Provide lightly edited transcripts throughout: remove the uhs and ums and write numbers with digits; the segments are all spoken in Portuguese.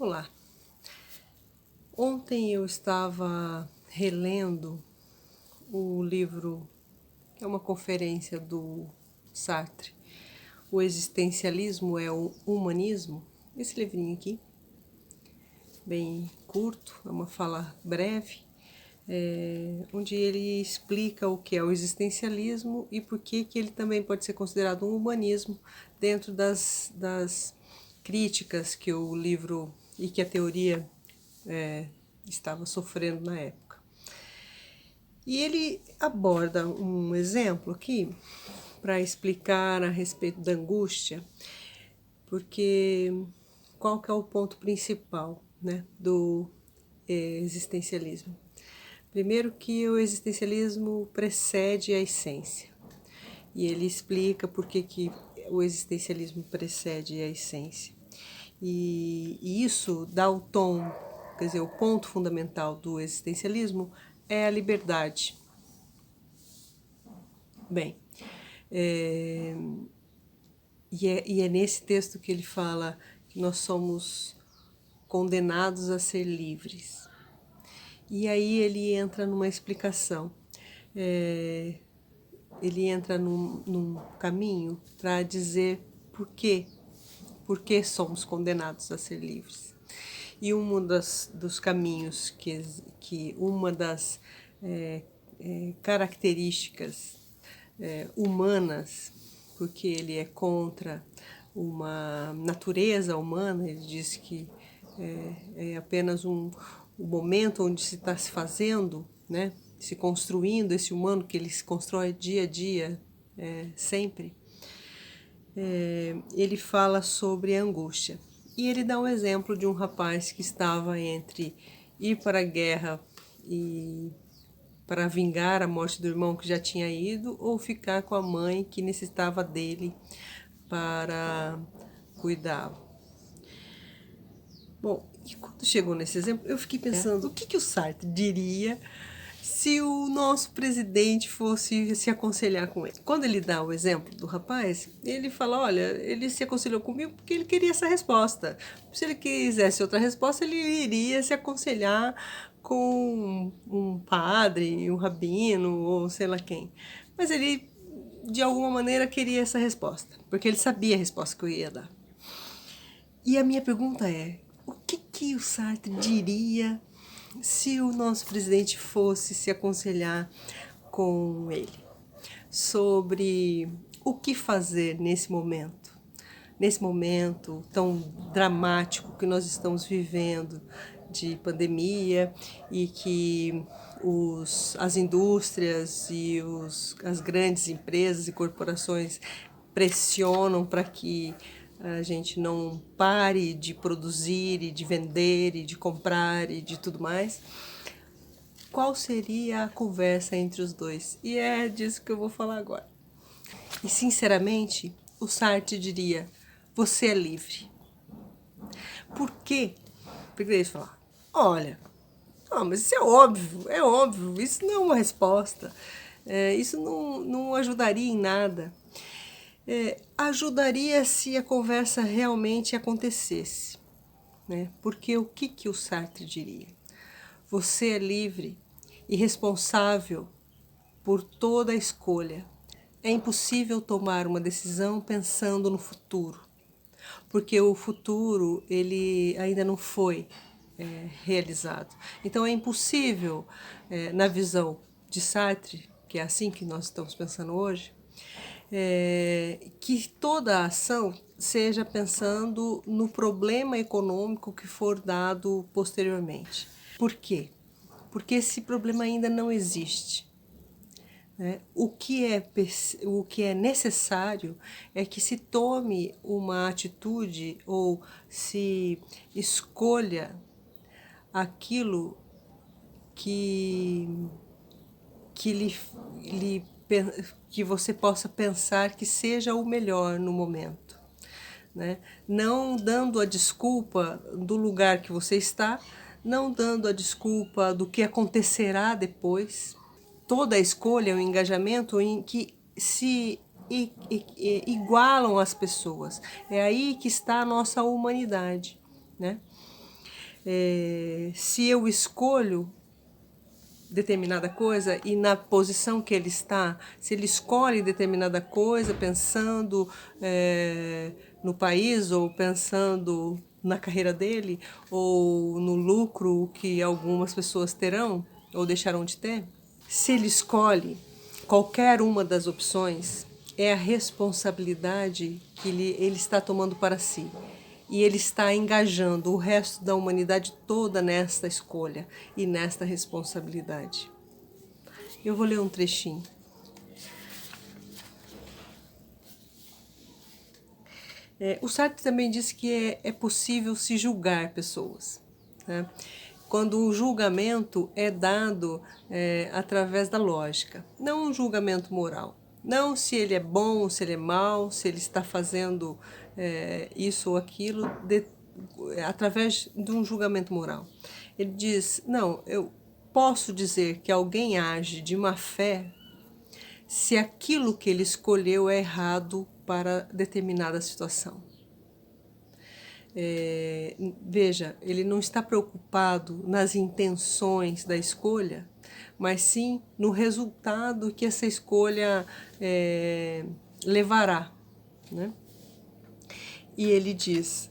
Olá, ontem eu estava relendo o livro, que é uma conferência do Sartre, O Existencialismo é o Humanismo, esse livrinho aqui, bem curto, é uma fala breve, onde ele explica o que é o existencialismo e por que ele também pode ser considerado um humanismo dentro das críticas que o livro e que a teoria estava sofrendo na época. E ele aborda um exemplo aqui para explicar a respeito da angústia, porque qual que é o ponto principal, né, do existencialismo? Primeiro que o existencialismo precede a essência. E ele explica por que o existencialismo precede a essência. E isso dá o tom, quer dizer, o ponto fundamental do existencialismo é a liberdade. Bem, e é nesse texto que ele fala que nós somos condenados a ser livres. E aí ele entra numa explicação. Ele entra num caminho para dizer por que somos condenados a ser livres. E dos caminhos que uma das características humanas, porque ele é contra uma natureza humana, ele diz que é apenas um momento onde se está se fazendo, né, se construindo esse humano que ele se constrói dia a dia, sempre. Ele fala sobre a angústia. E ele dá um exemplo de um rapaz que estava entre ir para a guerra e para vingar a morte do irmão que já tinha ido, ou ficar com a mãe que necessitava dele para cuidá-lo. Bom, e quando chegou nesse exemplo, eu fiquei pensando, o que o Sartre diria se o nosso presidente fosse se aconselhar com ele? Quando ele dá o exemplo do rapaz, ele fala, olha, ele se aconselhou comigo porque ele queria essa resposta. Se ele quisesse outra resposta, ele iria se aconselhar com um padre, um rabino ou sei lá quem. Mas ele, de alguma maneira, queria essa resposta, porque ele sabia a resposta que eu ia dar. E a minha pergunta é, o que o Sartre diria se o nosso presidente fosse se aconselhar com ele sobre o que fazer nesse momento tão dramático que nós estamos vivendo de pandemia e que as indústrias e as grandes empresas e corporações pressionam para que a gente não pare de produzir e de vender e de comprar e de tudo mais. Qual seria a conversa entre os dois? E é disso que eu vou falar agora. E sinceramente, o Sartre diria, você é livre. Por quê? Porque eles falam, olha, mas isso é óbvio, isso não é uma resposta, isso não ajudaria em nada. Ajudaria se a conversa realmente acontecesse, né? Porque o que o Sartre diria? Você é livre e responsável por toda a escolha. É impossível tomar uma decisão pensando no futuro, porque o futuro ele ainda não foi realizado. Então é impossível, na visão de Sartre, que é assim que nós estamos pensando hoje, que toda a ação seja pensando no problema econômico que for dado posteriormente. Por quê? Porque esse problema ainda não existe. O que é necessário é que se tome uma atitude ou se escolha aquilo que que você possa pensar que seja o melhor no momento, né? Não dando a desculpa do lugar que você está, não dando a desculpa do que acontecerá depois. Toda a escolha é um engajamento em que se igualam as pessoas. É aí que está a nossa humanidade, né? Se eu escolho determinada coisa e na posição que ele está, se ele escolhe determinada coisa pensando no país ou pensando na carreira dele ou no lucro que algumas pessoas terão ou deixarão de ter, se ele escolhe qualquer uma das opções, é a responsabilidade que ele está tomando para si. E ele está engajando o resto da humanidade toda nesta escolha e nesta responsabilidade. Eu vou ler um trechinho. O Sartre também disse que é possível se julgar pessoas, né? Quando o julgamento é dado através da lógica, não um julgamento moral. Não se ele é bom, se ele é mau, se ele está fazendo isso ou aquilo, através de um julgamento moral. Ele diz, não, eu posso dizer que alguém age de má fé se aquilo que ele escolheu é errado para determinada situação. Veja, ele não está preocupado nas intenções da escolha, mas sim no resultado que essa escolha levará, né? E ele diz,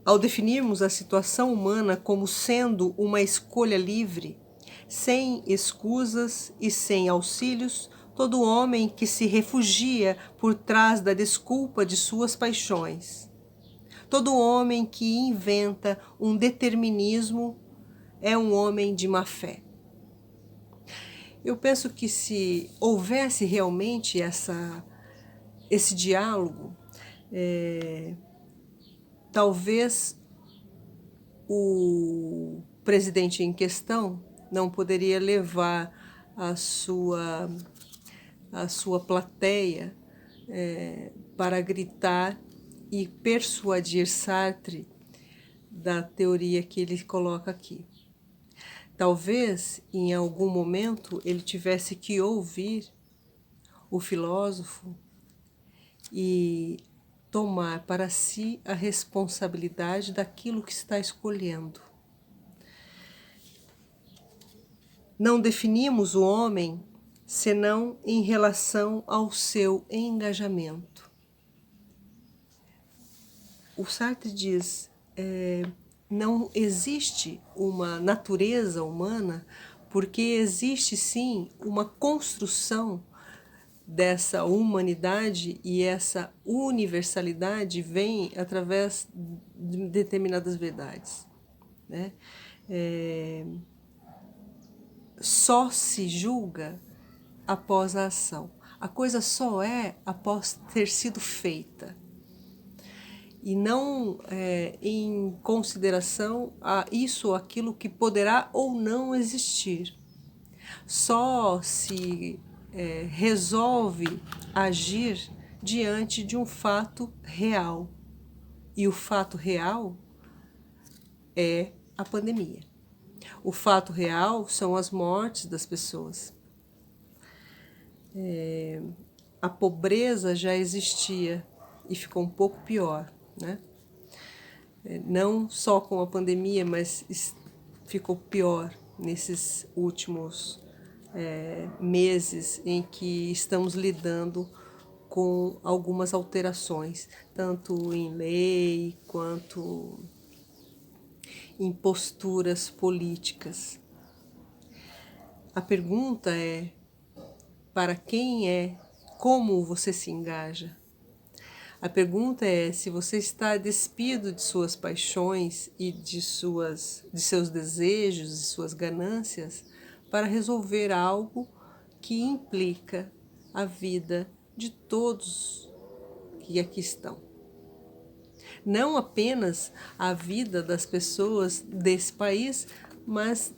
ao definirmos a situação humana como sendo uma escolha livre, sem escusas e sem auxílios, todo homem que se refugia por trás da desculpa de suas paixões, todo homem que inventa um determinismo é um homem de má fé. Eu penso que se houvesse realmente esse diálogo, talvez o presidente em questão não poderia levar a sua plateia para gritar e persuadir Sartre da teoria que ele coloca aqui. Talvez, em algum momento, ele tivesse que ouvir o filósofo e tomar para si a responsabilidade daquilo que está escolhendo. Não definimos o homem senão em relação ao seu engajamento. O Sartre diz, não existe uma natureza humana, porque existe sim uma construção dessa humanidade, e essa universalidade vem através de determinadas verdades, né? Só se julga após a ação. A coisa só é após ter sido feita. E não em consideração a isso ou aquilo que poderá ou não existir. Só se resolve agir diante de um fato real. E o fato real é a pandemia. O fato real são as mortes das pessoas. A pobreza já existia e ficou um pouco pior, né? Não só com a pandemia, mas ficou pior nesses últimos meses em que estamos lidando com algumas alterações, tanto em lei quanto em posturas políticas. A pergunta é, para quem como você se engaja? A pergunta é se você está despido de suas paixões e de seus desejos e suas ganâncias para resolver algo que implica a vida de todos que aqui estão. Não apenas a vida das pessoas desse país, mas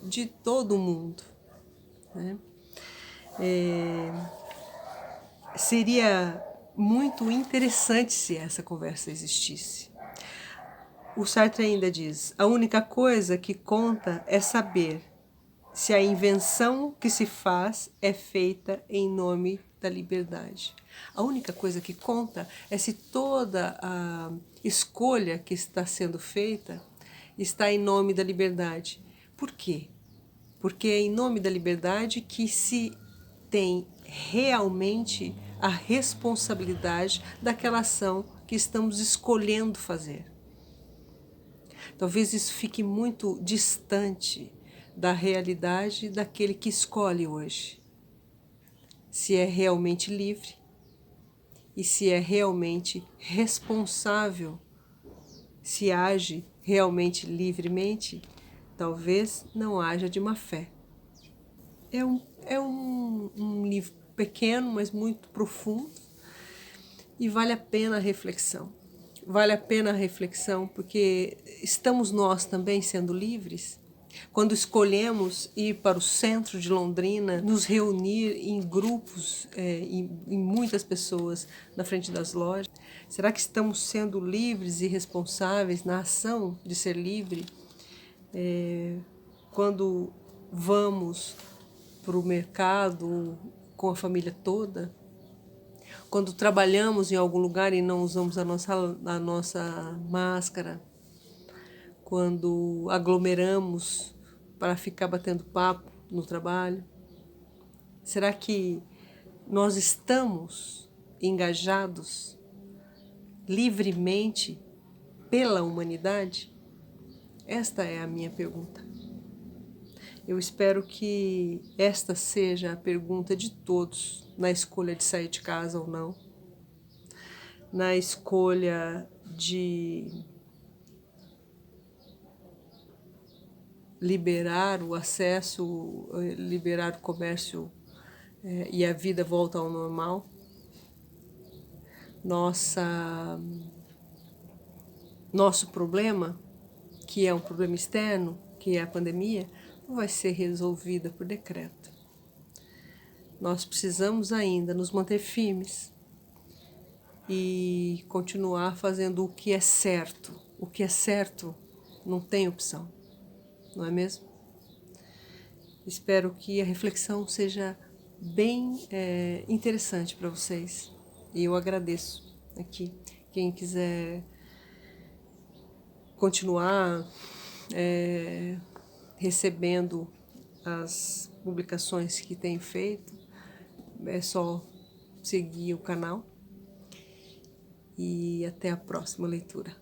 de todo o mundo, né? Seria muito interessante se essa conversa existisse. O Sartre ainda diz, a única coisa que conta é saber se a invenção que se faz é feita em nome da liberdade. A única coisa que conta é se toda a escolha que está sendo feita está em nome da liberdade. Por quê? Porque é em nome da liberdade que se tem realmente a responsabilidade daquela ação que estamos escolhendo fazer. Talvez isso fique muito distante da realidade daquele que escolhe hoje. Se é realmente livre e se é realmente responsável, se age realmente livremente, talvez não haja de má fé. É um livro pequeno, mas muito profundo, e vale a pena a reflexão. Vale a pena a reflexão porque estamos nós também sendo livres quando escolhemos ir para o centro de Londrina, nos reunir em grupos, em muitas pessoas na frente das lojas. Será que estamos sendo livres e responsáveis na ação de ser livre? Quando vamos para o mercado com a família toda, quando trabalhamos em algum lugar e não usamos a nossa máscara, quando aglomeramos para ficar batendo papo no trabalho, será que nós estamos engajados livremente pela humanidade? Esta é a minha pergunta. Eu espero que esta seja a pergunta de todos na escolha de sair de casa ou não, na escolha de liberar o acesso, liberar o comércio e a vida volta ao normal. Nosso problema, que é um problema externo, que é a pandemia, não vai ser resolvida por decreto. Nós precisamos ainda nos manter firmes e continuar fazendo o que é certo. O que é certo não tem opção, não é mesmo? Espero que a reflexão seja bem interessante para vocês. E eu agradeço aqui. Quem quiser continuar recebendo as publicações que tem feito, é só seguir o canal. E até a próxima leitura.